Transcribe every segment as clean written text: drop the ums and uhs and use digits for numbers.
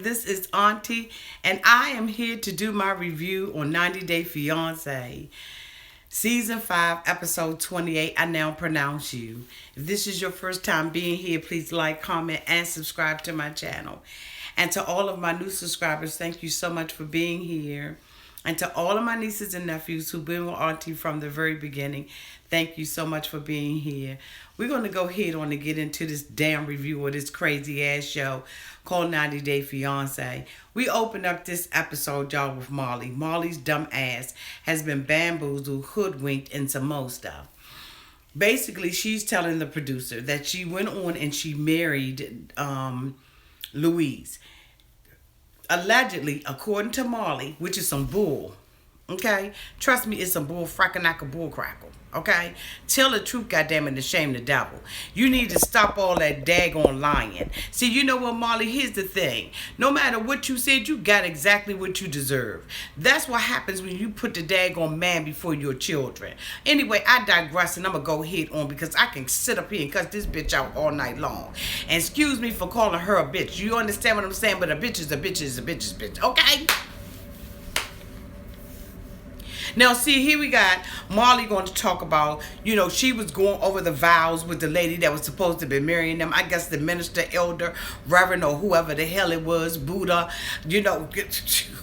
This is Auntie, and I am here to do my review on 90 Day Fiancé. Season 5, Episode 28, I Now Pronounce You. If this is your first time being here, please like, comment, and subscribe to my channel. And to all of my new subscribers, thank you so much for being here. And to all of my nieces and nephews who've been with Auntie from the very beginning, thank you so much for being here. We're going to go ahead on and get into this damn review of this crazy ass show called 90 Day Fiancé. We opened up this episode, y'all, with Molly. Molly's dumb ass has been bamboozled, hoodwinked, and some more stuff. Basically, she's telling the producer that she went on and she married Louise. Allegedly, according to Molly, which is some bull, okay? Trust me, it's some bull frackanacka bull crackle, okay? Tell the truth, goddammit, and shame the devil. You need to stop all that daggone lying. See, you know what, Molly? Here's the thing. No matter what you said, you got exactly what you deserve. That's what happens when you put the daggone man before your children. Anyway, I digress, and I'm going to go head on because I can sit up here and cuss this bitch out all night long. And excuse me for calling her a bitch. You understand what I'm saying? But a bitch is a bitch is a bitch is a bitch, okay? Now, see, here we got Molly going to talk about, you know, she was going over the vows with the lady that was supposed to be marrying them. I guess the minister, elder, reverend, or whoever the hell it was, Buddha, you know,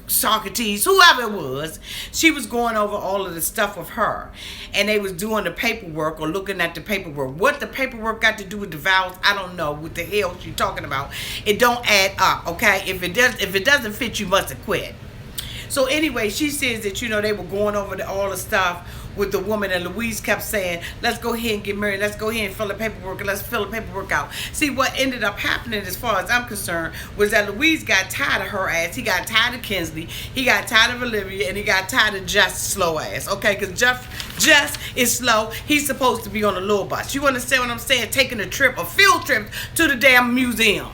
Socrates, whoever it was. She was going over all of the stuff with her. And they was doing the paperwork or looking at the paperwork. What the paperwork got to do with the vows, I don't know. What the hell she talking about? It don't add up, okay? If it doesn't fit, you must have quit. So anyway, she says that, you know, they were going over all the stuff with the woman, and Louise kept saying, let's go ahead and get married. Let's go ahead and fill the paperwork, and let's fill the paperwork out. See, what ended up happening, as far as I'm concerned, was that Louise got tired of her ass. He got tired of Kinsley. He got tired of Olivia, and he got tired of Jess' slow ass, okay? Because Jess is slow. He's supposed to be on a little bus. You understand what I'm saying? Taking a field trip to the damn museum.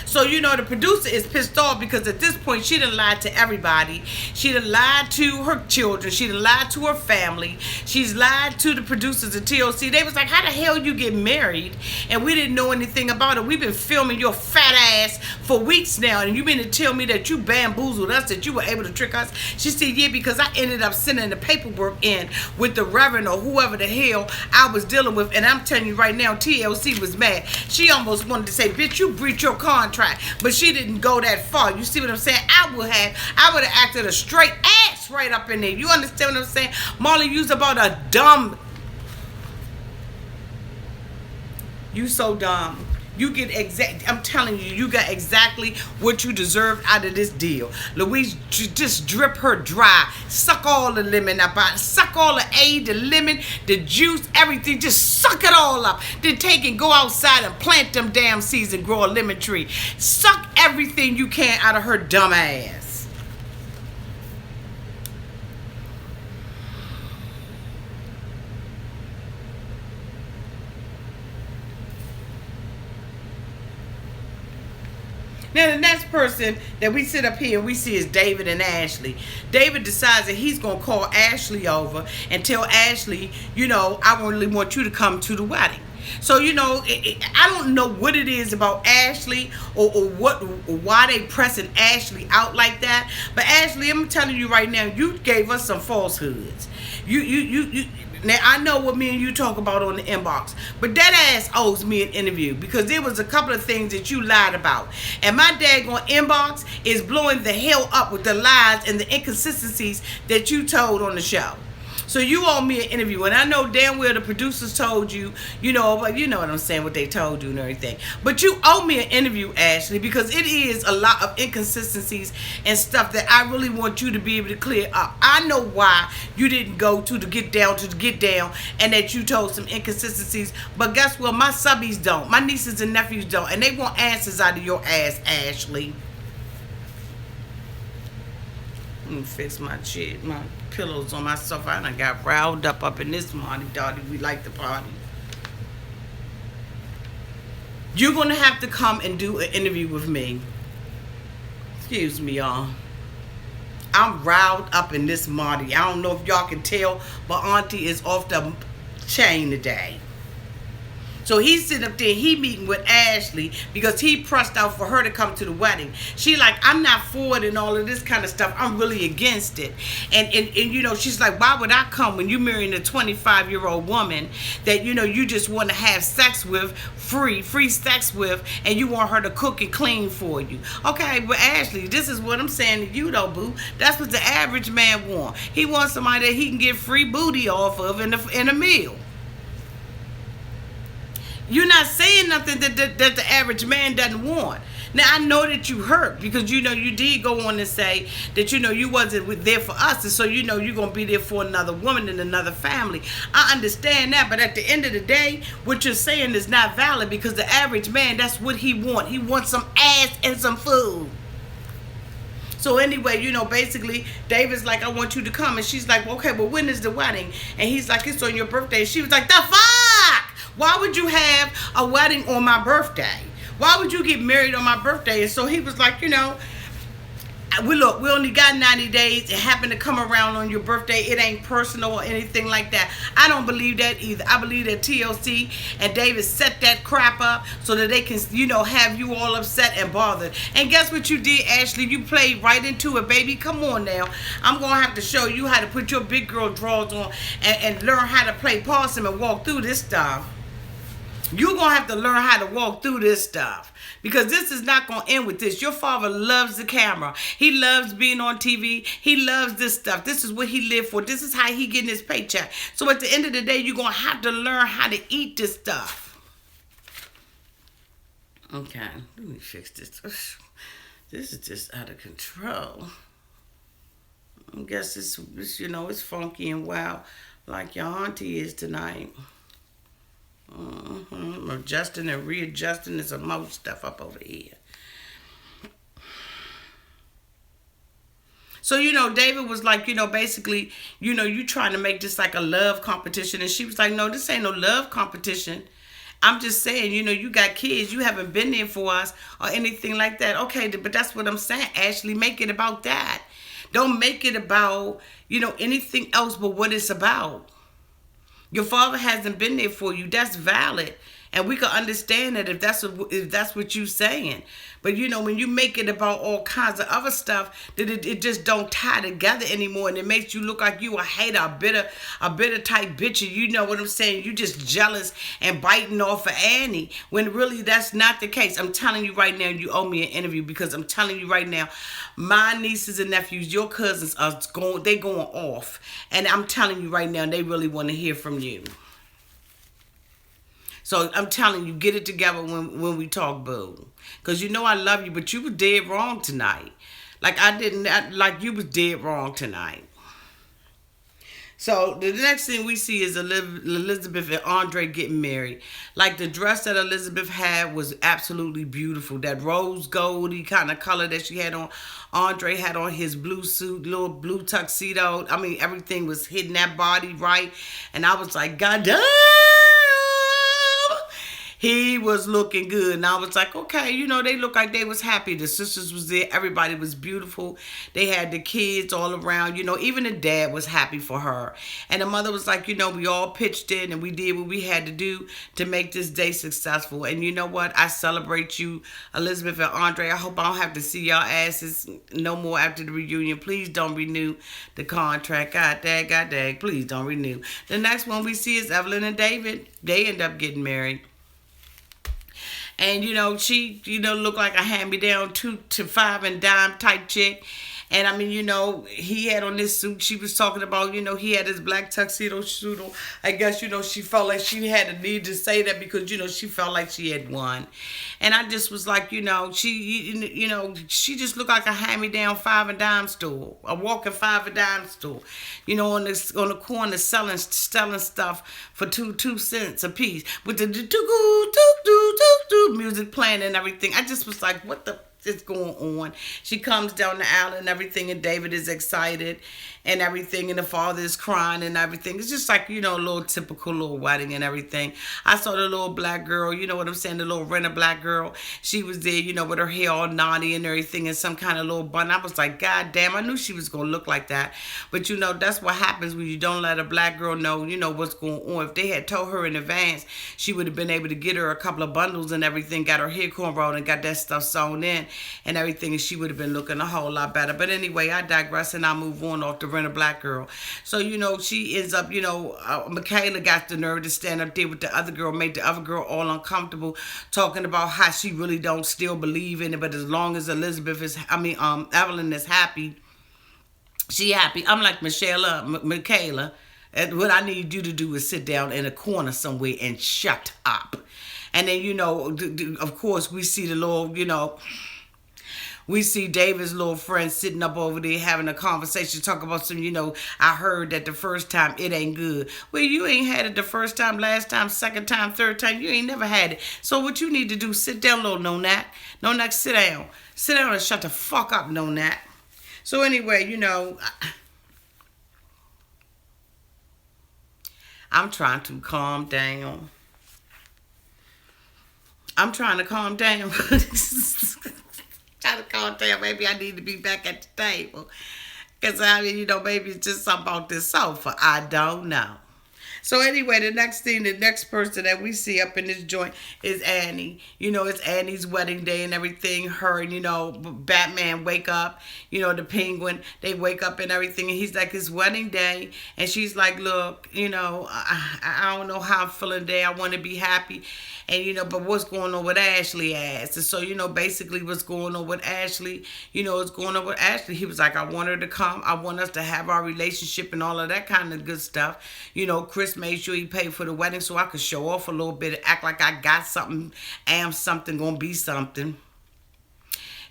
So, you know, the producer is pissed off because at this point, she done lied to everybody. She done lied to her children. She done lied to her family. She's lied to the producers of TLC. They was like, how the hell you get married? And we didn't know anything about it. We've been filming your fat ass for weeks now. And you mean to tell me that you bamboozled us, that you were able to trick us? She said, yeah, because I ended up sending the paperwork in with the reverend or whoever the hell I was dealing with. And I'm telling you right now, TLC was mad. She almost wanted to say, bitch, you breached your contract. But she didn't go that far. You see what I'm saying? I would have acted a straight ass right up in there. You understand what I'm saying? Molly, you's about a dumb. You so dumb. You get I'm telling you, you got exactly what you deserved out of this deal. Louise, just drip her dry. Suck all the lemon up out. Suck all the the lemon, the juice, everything. Just suck it all up. Then take and go outside and plant them damn seeds and grow a lemon tree. Suck everything you can out of her dumb ass. Now, the next person that we sit up here and we see is David and Ashley. David decides that he's going to call Ashley over and tell Ashley, you know, I really want you to come to the wedding. So, you know, I don't know what it is about Ashley or why they pressing Ashley out like that. But Ashley, I'm telling you right now, you gave us some falsehoods. Now, I know what me and you talk about on the inbox, but that ass owes me an interview because there was a couple of things that you lied about. And my daggone inbox is blowing the hell up with the lies and the inconsistencies that you told on the show. So you owe me an interview, and I know damn well the producers told you, you know, but you know what I'm saying, what they told you and everything. But you owe me an interview, Ashley, because it is a lot of inconsistencies and stuff that I really want you to be able to clear up. I know why you didn't go to the get down, and that you told some inconsistencies. But guess what? My subbies don't. My nieces and nephews don't, and they want answers out of your ass, Ashley. Let me fix my shit, my pillows on my sofa. I done got riled up in this Marty Dotty. We like the party. You're going to have to come and do an interview with me. Excuse me, y'all. I'm riled up in this Marty. I don't know if y'all can tell, but Auntie is off the chain today. So he's sitting up there, he meeting with Ashley because he pressed out for her to come to the wedding. She like, I'm not for it and all of this kind of stuff. I'm really against it. And she's like, why would I come when you marrying a 25-year-old woman that, you just want to have sex with, free sex with, and you want her to cook and clean for you. Okay, but Ashley, this is what I'm saying to you though, boo. That's what the average man want. He wants somebody that he can get free booty off of in a meal. You're not saying nothing that the average man doesn't want. Now, I know that you hurt because, you did go on to say that, you wasn't there for us. And so, you're going to be there for another woman and another family. I understand that. But at the end of the day, what you're saying is not valid because the average man, that's what he wants. He wants some ass and some food. So anyway, basically, David's like, I want you to come. And she's like, well, okay, well, when is the wedding? And he's like, it's on your birthday. And she was like, the fuck? Why would you have a wedding on my birthday? Why would you get married on my birthday? And so he was like, we only got 90 days. It happened to come around on your birthday. It ain't personal or anything like that. I don't believe that either. I believe that TLC and David set that crap up so that they can, have you all upset and bothered. And guess what you did, Ashley? You played right into it, baby. Come on now. I'm going to have to show you how to put your big girl drawers on and learn how to play possum and walk through this stuff. You're going to have to learn how to walk through this stuff because this is not going to end with this. Your father loves the camera. He loves being on TV. He loves this stuff. This is what he lived for. This is how he getting his paycheck. So at the end of the day, you're going to have to learn how to eat this stuff. Okay, let me fix this. This is just out of control. I guess it's it's funky and wild like your auntie is tonight. Adjusting and readjusting and some more stuff up over here. So, David was like, basically, you trying to make this like a love competition. And she was like, no, this ain't no love competition. I'm just saying, you got kids. You haven't been there for us or anything like that. Okay, but that's what I'm saying, Ashley. Make it about that. Don't make it about, anything else but what it's about. Your father hasn't been there for you. That's valid. And we can understand that if that's what you're saying. But, when you make it about all kinds of other stuff, that it just don't tie together anymore. And it makes you look like you a hater, a bitter type bitch. And you know what I'm saying? You just jealous and biting off of Annie. When really that's not the case. I'm telling you right now, you owe me an interview. Because I'm telling you right now, my nieces and nephews, your cousins, they going off. And I'm telling you right now, they really want to hear from you. So I'm telling you, get it together when we talk, boo. Because I love you, but you were dead wrong tonight. Like you was dead wrong tonight. So the next thing we see is Elizabeth and Andre getting married. Like the dress that Elizabeth had was absolutely beautiful. That rose goldy kind of color that she had on. Andre had on his blue suit, little blue tuxedo. I mean, everything was hitting that body right. And I was like, God damn. He was looking good. And I was like, okay, they look like they was happy. The sisters was there. Everybody was beautiful. They had the kids all around. Even the dad was happy for her. And the mother was like, we all pitched in and we did what we had to do to make this day successful. And you know what? I celebrate you, Elizabeth and Andre. I hope I don't have to see y'all asses no more after the reunion. Please don't renew the contract. God dang. Please don't renew. The next one we see is Evelyn and David. They end up getting married. And, she, looked like a hand-me-down 2 to 5 and dime type chick. And, I mean, he had on this suit. She was talking about, he had his black tuxedo suit on. I guess, she felt like she had a need to say that because, she felt like she had won. And I just was like, she just looked like a hand-me-down 5 and dime store. A walking 5 and dime store. On the corner selling stuff for 2 cents a piece. With the music playing and everything. I just was like, what the It's going on. She comes down the aisle and everything, and David is excited and everything, and the father is crying and everything. It's just like, a little typical little wedding and everything. I saw the little black girl, you know what I'm saying, the little renter black girl. She was there, with her hair all naughty and everything, and some kind of little bun. I was like, God damn, I knew she was going to look like that. But, that's what happens when you don't let a black girl know, what's going on. If they had told her in advance, she would have been able to get her a couple of bundles and everything, got her hair cornrowed and got that stuff sewn in and everything, and she would have been looking a whole lot better. But anyway, I digress, and I move on off the rent a black girl. So, she ends up, Michaela got the nerve to stand up there with the other girl, made the other girl all uncomfortable, talking about how she really don't still believe in it, but as long as Evelyn is happy, she happy. I'm like, Michaela, what I need you to do is sit down in a corner somewhere and shut up. And then, of course, we see the little, we see David's little friend sitting up over there having a conversation, talk about some, I heard that the first time it ain't good. Well, you ain't had it the first time, last time, second time, third time. You ain't never had it. So what you need to do, sit down, little no-nack. No-nack, sit down. Sit down and shut the fuck up, no-nack. So anyway, I'm trying to calm down. I'm trying to calm down. Trying to calm down. Maybe I need to be back at the table. Because, maybe it's just something about this sofa. I don't know. So anyway, the next person that we see up in this joint is Annie. It's Annie's wedding day and everything. Her and, Batman wake up. The Penguin, they wake up and everything. And he's like, it's wedding day. And she's like, look, I don't know how I'm feeling today. I want to be happy. And, but what's going on with Ashley asked. And so, basically what's going on with Ashley, what's going on with Ashley. He was like, I want her to come. I want us to have our relationship and all of that kind of good stuff. Chris made sure he paid for the wedding so I could show off a little bit, act like I got something, am something, gonna be something.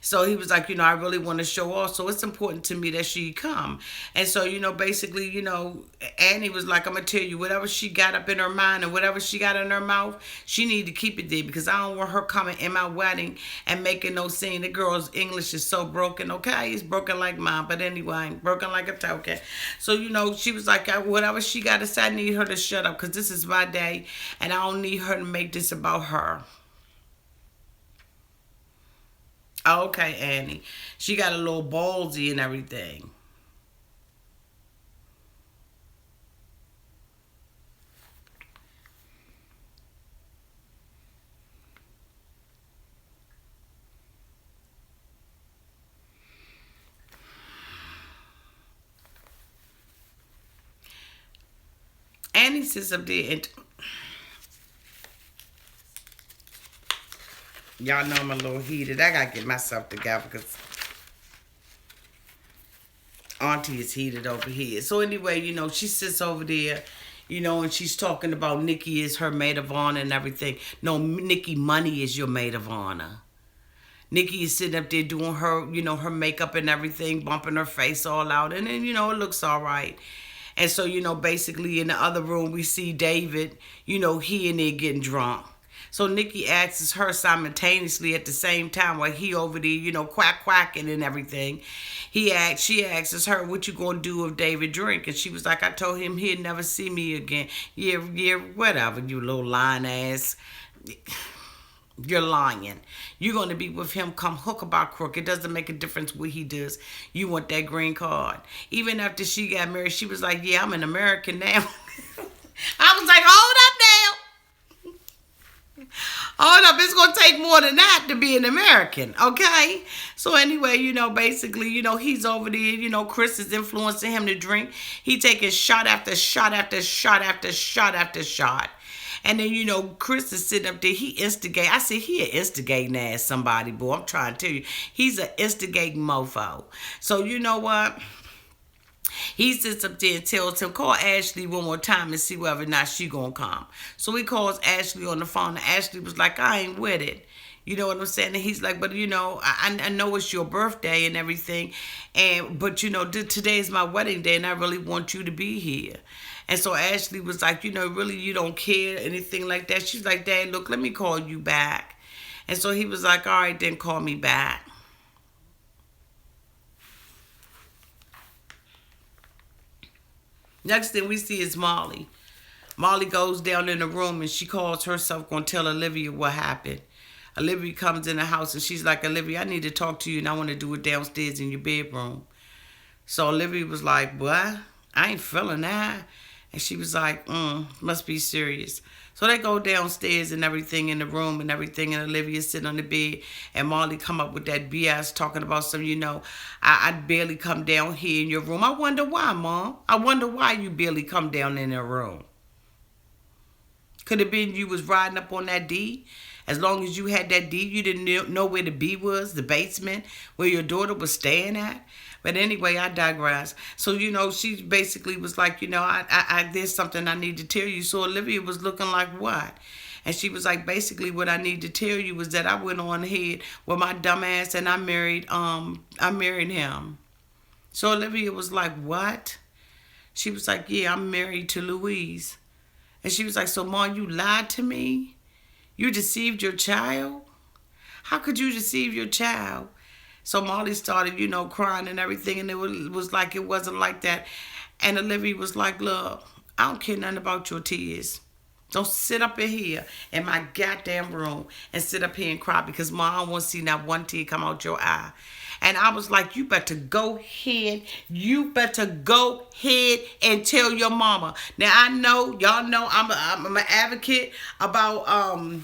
So he was like, I really want to show off. So it's important to me that she come. And so, basically, Annie was like, I'm going to tell you, whatever she got up in her mind and whatever she got in her mouth, she need to keep it there because I don't want her coming in my wedding and making no scene. The girl's English is so broken, okay? It's broken like mine, but anyway, broken like a token. So, she was like, whatever she got to say, I need her to shut up because this is my day and I don't need her to make this about her. Okay, Annie. She got a little ballsy and everything. Annie sits up there and... Y'all know I'm a little heated. I gotta get myself together because Auntie is heated over here. So anyway, she sits over there, and she's talking about Nikki is her maid of honor and everything. No, Nikki Money is your maid of honor. Nikki is sitting up there doing her, her makeup and everything, bumping her face all out. And then, it looks all right. And so, basically in the other room, we see David, he in there getting drunk. So Nikki asks her simultaneously at the same time while he over there, quacking and everything. She asks her, what you gonna do if David drink? And she was like, I told him he'd never see me again. Yeah, whatever, you little lying ass. You're lying. You're going to be with him come hook about crook. It doesn't make a difference what he does. You want that green card. Even after she got married, she was like, yeah, I'm an American now. I was like, hold up now. Hold up, it's going to take more than that to be an American, okay? So anyway, basically, he's over there, Chris is influencing him to drink. He taking shot after shot after shot after shot after shot. And then, Chris is sitting up there. He instigate. I said, he an instigating ass somebody, boy. I'm trying to tell you. He's an instigating mofo. So you know what? He sits up there and tells him, call Ashley one more time and see whether or not she gonna come. So he calls Ashley on the phone, and Ashley was like, I ain't with it. You know what I'm saying? And he's like, but I know it's your birthday and everything, but today is my wedding day, and I really want you to be here. And so Ashley was like, really you don't care, anything like that. She's like, Dad, look, let me call you back. And so he was like, all right, then call me back. Next thing we see is Molly. Molly goes down in the room and she calls herself going to tell Olivia what happened. Olivia comes in the house and she's like, Olivia, I need to talk to you and I want to do it downstairs in your bedroom. So Olivia was like, what? I ain't feeling that. And she was like, must be serious. So they go downstairs and everything in the room and everything, and Olivia's sitting on the bed, and Molly come up with that BS talking about some, I barely come down here in your room. I wonder why, Mom. I wonder why you barely come down in her room. Could have been you was riding up on that D. As long as you had that D, you didn't know where the B was, the basement, where your daughter was staying at. But anyway, I digress. So, she basically was like, there's something I need to tell you. So Olivia was looking like, what? And she was like, basically what I need to tell you was that I went on ahead with my dumb ass and I married him. So Olivia was like, what? She was like, yeah, I'm married to Louise. And she was like, so Mom, you lied to me? You deceived your child? How could you deceive your child? So Molly started, crying and everything, and it was like it wasn't like that. And Olivia was like, look, I don't care nothing about your tears. Don't sit up in here in my goddamn room and sit up here and cry because Mom, I don't want to see not one tear come out your eye. And I was like, you better go ahead. You better go ahead and tell your mama. Now, I know, y'all know I'm an advocate about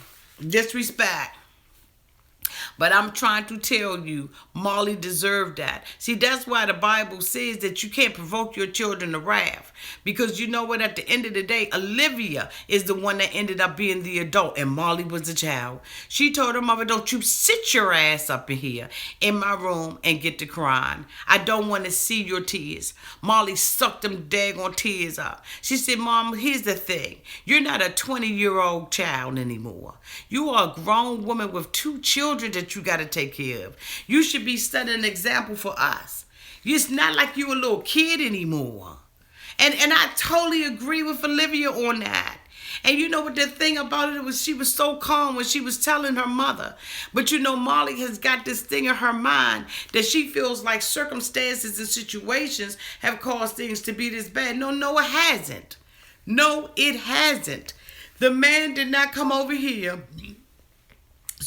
disrespect. But I'm trying to tell you, Molly deserved that. See, that's why the Bible says that you can't provoke your children to wrath. Because you know what? At the end of the day, Olivia is the one that ended up being the adult and Molly was the child. She told her mother, don't you sit your ass up in here in my room and get to crying. I don't want to see your tears. Molly sucked them daggone tears up. She said, Mom, here's the thing. You're not a 20-year-old child anymore. You are a grown woman with 2 children that you got to take care of. You should be setting an example for us. It's not like you a little kid anymore. And I totally agree with Olivia on that. And you know what the thing about it was, she was so calm when she was telling her mother. But Molly has got this thing in her mind that she feels like circumstances and situations have caused things to be this bad. No, it hasn't. No, it hasn't. The man did not come over here,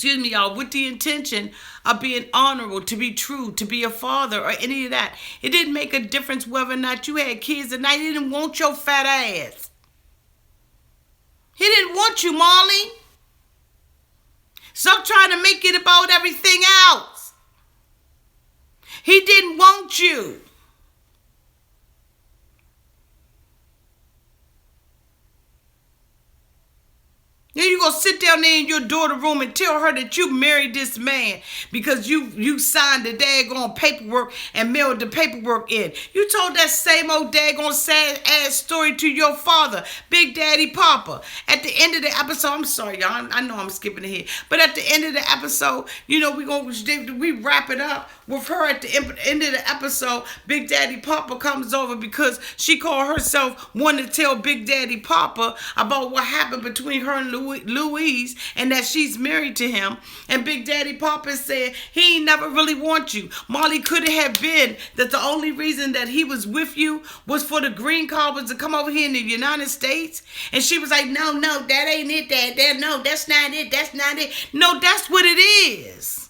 y'all, with the intention of being honorable, to be true, to be a father, or any of that. It didn't make a difference whether or not you had kids, and I didn't want your fat ass. He didn't want you, Molly. Stop trying to make it about everything else. He didn't want you. Then you gonna sit down there in your daughter's room and tell her that you married this man because you signed the daggone paperwork and mailed the paperwork in. You told that same old daggone sad ass story to your father, Big Daddy Papa. At the end of the episode, I'm sorry, y'all, I know I'm skipping ahead, but at the end of the episode, we wrap it up with her at the end of the episode. Big Daddy Papa comes over because she called herself wanting to tell Big Daddy Papa about what happened between her and Louise, and that she's married to him. And Big Daddy Papa said he ain't never really want you. Molly, could it have been that the only reason that he was with you was for the green card, was to come over here in the United States? And she was like, no, that ain't it, Dad. No, that's not it. No, that's what it is.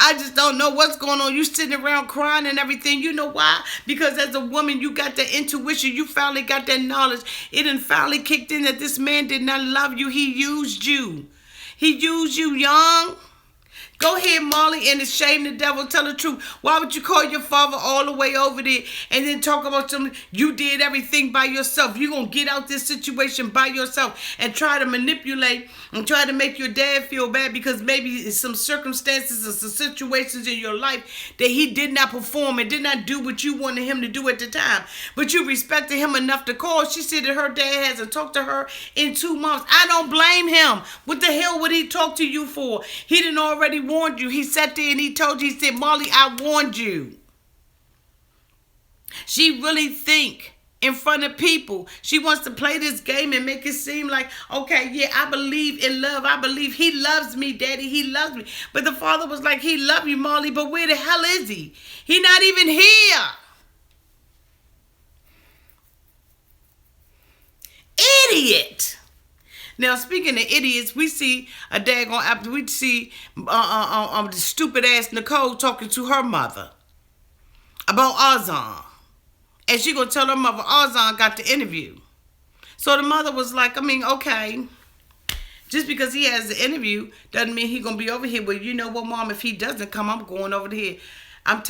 I just don't know what's going on. You sitting around crying and everything. You know why? Because as a woman, you got the intuition. You finally got that knowledge. It done finally kicked in that this man did not love you. He used you. He used you young. Go ahead, Molly, and it's shame the devil. Tell the truth. Why would you call your father all the way over there and then talk about something? You did everything by yourself. You're going to get out this situation by yourself and try to manipulate and try to make your dad feel bad because maybe it's some circumstances or some situations in your life that he did not perform and did not do what you wanted him to do at the time. But you respected him enough to call. She said that her dad hasn't talked to her in 2 months. I don't blame him. What the hell would he talk to you for? He didn't already warned you. He sat there and he told you, he said, Molly, I warned you. She really think in front of people she wants to play this game and make it seem like, okay, yeah, I believe in love. I believe he loves me, Daddy. He loves me. But the father was like, he love you, Molly, but where the hell is he? He not even here. idiot. Now, speaking of idiots, we see a daggone after we see the stupid ass Nicole talking to her mother about Ozan. And she gonna tell her mother Ozan got the interview. So the mother was like, I mean, okay. Just because he has the interview doesn't mean he gonna be over here. Well, you know what, Mom? If he doesn't come, I'm going over here. I'm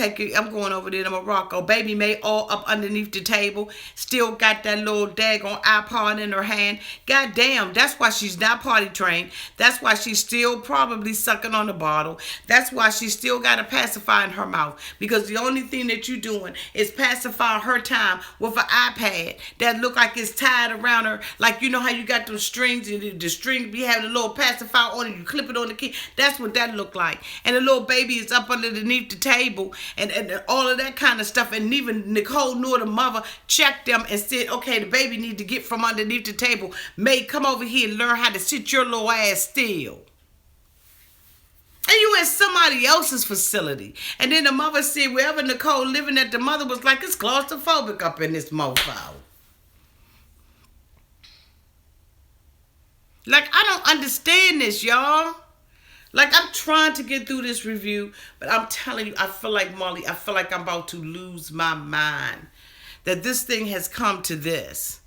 going over there to Morocco. Baby May all up underneath the table. Still got that little daggone iPod in her hand. God damn, that's why she's not potty trained. That's why she's still probably sucking on the bottle. That's why she still got a pacifier in her mouth. Because the only thing that you doing is pacifying her time with an iPad that look like it's tied around her. Like, you know how you got those strings and the string be having a little pacifier on it. You clip it on the key. That's what that look like. And the little baby is up underneath the table. And all of that kind of stuff. And even Nicole nor the mother checked them and said, okay, the baby need to get from underneath the table. May, come over here and learn how to sit your little ass still. And you in somebody else's facility. And then the mother said, wherever Nicole living at, the mother was like, it's claustrophobic up in this mofo. Like, I don't understand this, y'all. Like, I'm trying to get through this review, but I'm telling you, I feel like, Molly, I feel like I'm about to lose my mind. That this thing has come to this.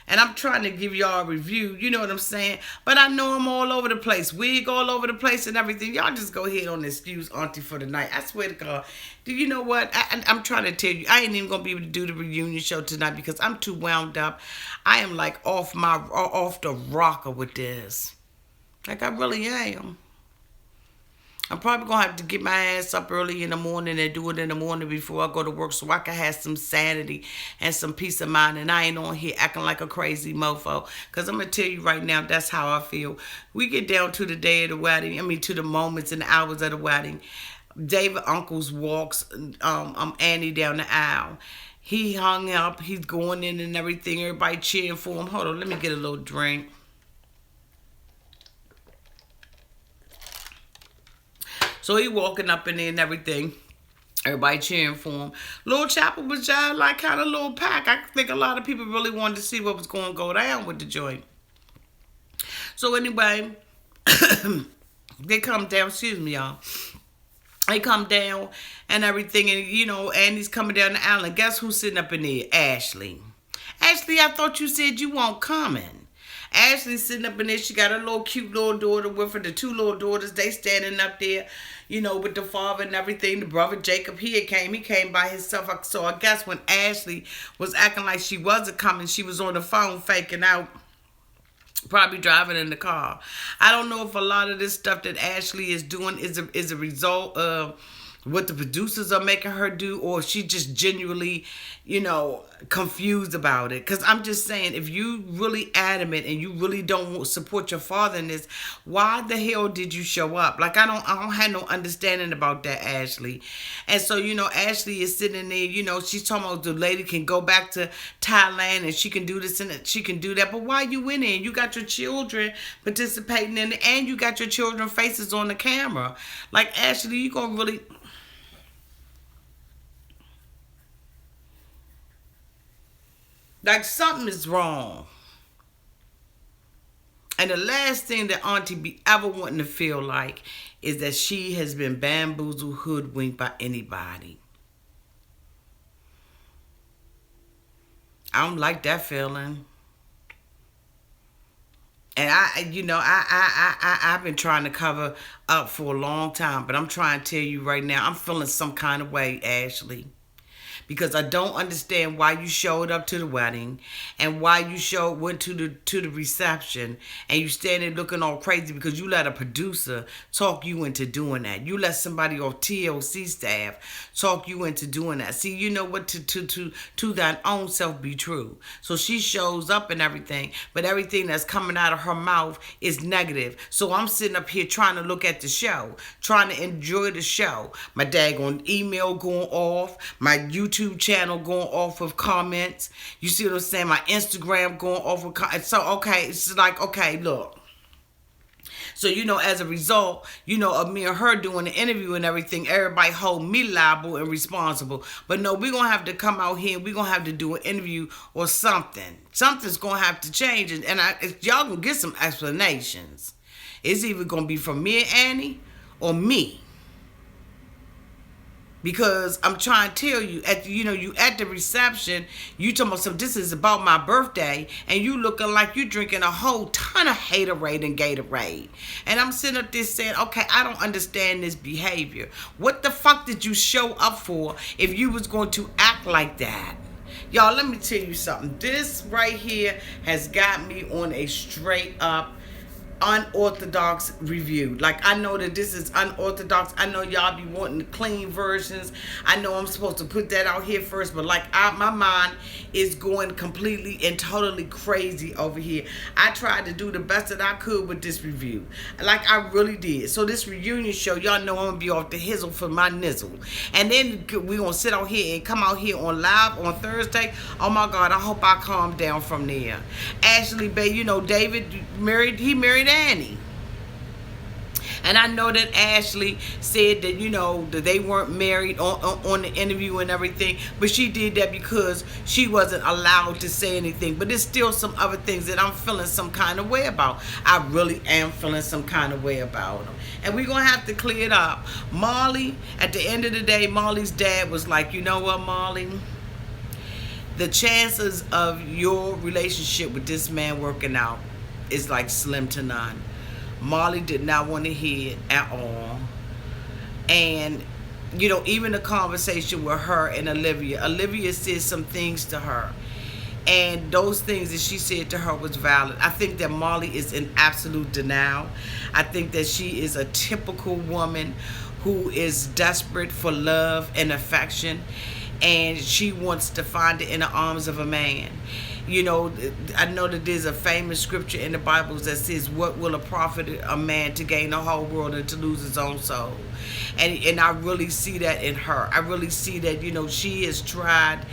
And I'm trying to give y'all a review, you know what I'm saying? But I know I'm all over the place. Wig all over the place and everything. Y'all just go ahead on and excuse Auntie for the night. I swear to God. Do you know what? I'm trying to tell you, I ain't even going to be able to do the reunion show tonight because I'm too wound up. I am like off the rocker with this. Like, I really am. I'm probably going to have to get my ass up early in the morning and do it in the morning before I go to work so I can have some sanity and some peace of mind. And I ain't on here acting like a crazy mofo. Because I'm going to tell you right now, that's how I feel. We get down to the day of the wedding. I mean, to the moments and the hours of the wedding. David Uncles walks Annie down the aisle. He hung up. He's going in and everything. Everybody cheering for him. Hold on, let me get a little drink. So he walking up in there and everything. Everybody cheering for him. Little Chapel was just like kind of little pack. I think a lot of people really wanted to see what was going to go down with the joint. So anyway, they come down. Excuse me, y'all. They come down and everything. And, you know, Annie's coming down the aisle. And guess who's sitting up in there? Ashley. Ashley, I thought you said you weren't coming. Ashley's sitting up in there. She got her little cute little daughter with her. The two little daughters, they standing up there, you know, with the father and everything. The brother Jacob, he came by himself. So I guess when Ashley was acting like she wasn't coming, she was on the phone faking out, probably driving in the car. I don't know if a lot of this stuff that Ashley is doing is a result of what the producers are making her do, or she just genuinely, you know, confused about it. Because I'm just saying, if you really adamant and you really don't support your father in this, why the hell did you show up? Like, I don't have no understanding about that, Ashley. And so, you know, Ashley is sitting there, you know, she's talking about the lady can go back to Thailand and she can do this and she can do that. But why you in it? You got your children participating in it and you got your children's faces on the camera. Like, Ashley, you gonna really... Like, something is wrong. And the last thing that Auntie be ever wanting to feel like is that she has been bamboozled, hoodwinked by anybody. I don't like that feeling. And I've been trying to cover up for a long time, but I'm trying to tell you right now, I'm feeling some kind of way, Ashley. Because I don't understand why you showed up to the wedding and why you went to the reception and you standing looking all crazy because you let a producer talk you into doing that. You let somebody off TLC staff talk you into doing that. See, you know what, to thine own self be true. So she shows up and everything, but everything that's coming out of her mouth is negative. So I'm sitting up here trying to look at the show, trying to enjoy the show. My daggone email going off, my YouTube channel going off with comments. You see what I'm saying? My Instagram going off with comments. So, okay, it's like, okay, look. So, as a result, of me and her doing the interview and everything, everybody hold me liable and responsible. But no, we're going to have to come out here and we're going to have to do an interview or something. Something's going to have to change. And y'all can get some explanations. It's either going to be from me and Annie or me. Because I'm trying to tell you, you at the reception, you talking about this is about my birthday, and you looking like you drinking a whole ton of Haterade and Gatorade. And I'm sitting up there saying, okay, I don't understand this behavior. What the fuck did you show up for if you was going to act like that? Y'all, let me tell you something. This right here has got me on a straight up unorthodox review. Like, I know that this is unorthodox. I know y'all be wanting the clean versions. I know I'm supposed to put that out here first, but like, my mind is going completely and totally crazy over here. I tried to do the best that I could with this review. Like, I really did. So this reunion show, y'all know I'm gonna be off the hizzle for my nizzle. And then we're gonna sit out here and come out here on live on Thursday. Oh my God, I hope I calm down from there. Ashley, babe, David married Annie. And I know that Ashley said that, that they weren't married on the interview and everything. But she did that because she wasn't allowed to say anything. But there's still some other things that I'm feeling some kind of way about. I really am feeling some kind of way about them. And we're going to have to clear it up. Molly, at the end of the day, Molly's dad was like, you know what, Molly? The chances of your relationship with this man working out is like slim to none. Molly did not want to hear it at all. And, even the conversation with her and Olivia said some things to her. And those things that she said to her was valid. I think that Molly is in absolute denial. I think that she is a typical woman who is desperate for love and affection. And she wants to find it in the arms of a man. I know that there's a famous scripture in the Bible that says, what will it profit a man to gain the whole world and to lose his own soul? And I really see that in her. I really see that, she has tried.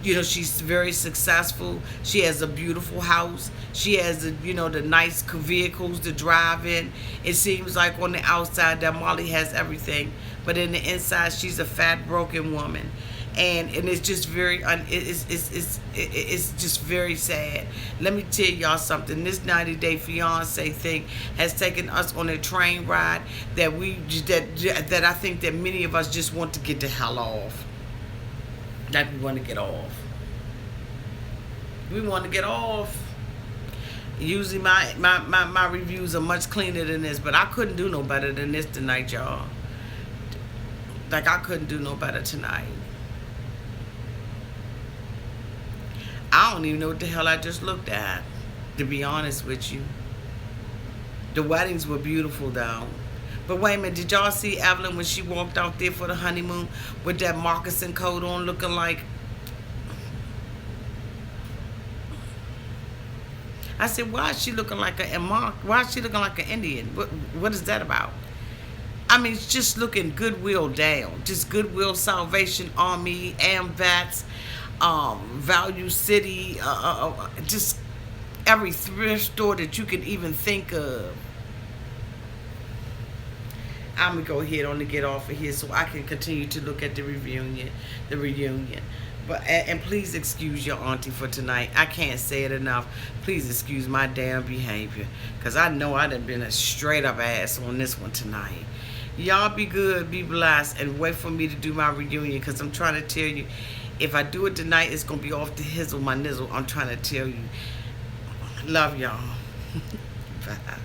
She's very successful. She has a beautiful house. She has, the nice vehicles to drive in. It seems like on the outside that Molly has everything. But in the inside, she's a fat, broken woman. And it's just very it's just very sad. Let me tell y'all something. This 90-day fiance thing has taken us on a train ride that I think that many of us just want to get the hell off. Like, we want to get off. We want to get off. Usually my reviews are much cleaner than this, but I couldn't do no better than this tonight, y'all. Like, I couldn't do no better tonight. I don't even know what the hell I just looked at, to be honest with you. The weddings were beautiful, though. But wait a minute, did y'all see Evelyn when she walked out there for the honeymoon with that moccasin coat on, looking like... I said, why is she looking like why is she looking like an Indian? What is that about? I mean, it's just looking Goodwill down. Just Goodwill, Salvation Army, AMVATS, Value City, just every thrift store that you can even think of. I'm going to go ahead on to get off of here so I can continue to look at the reunion. But, and please excuse your auntie for tonight. I can't say it enough. Please excuse my damn behavior. Because I know I done been a straight up ass on this one tonight. Y'all be good, be blessed, and wait for me to do my reunion. Because I'm trying to tell you, if I do it tonight, it's going to be off the hizzle, my nizzle. I'm trying to tell you. Love y'all. Bye.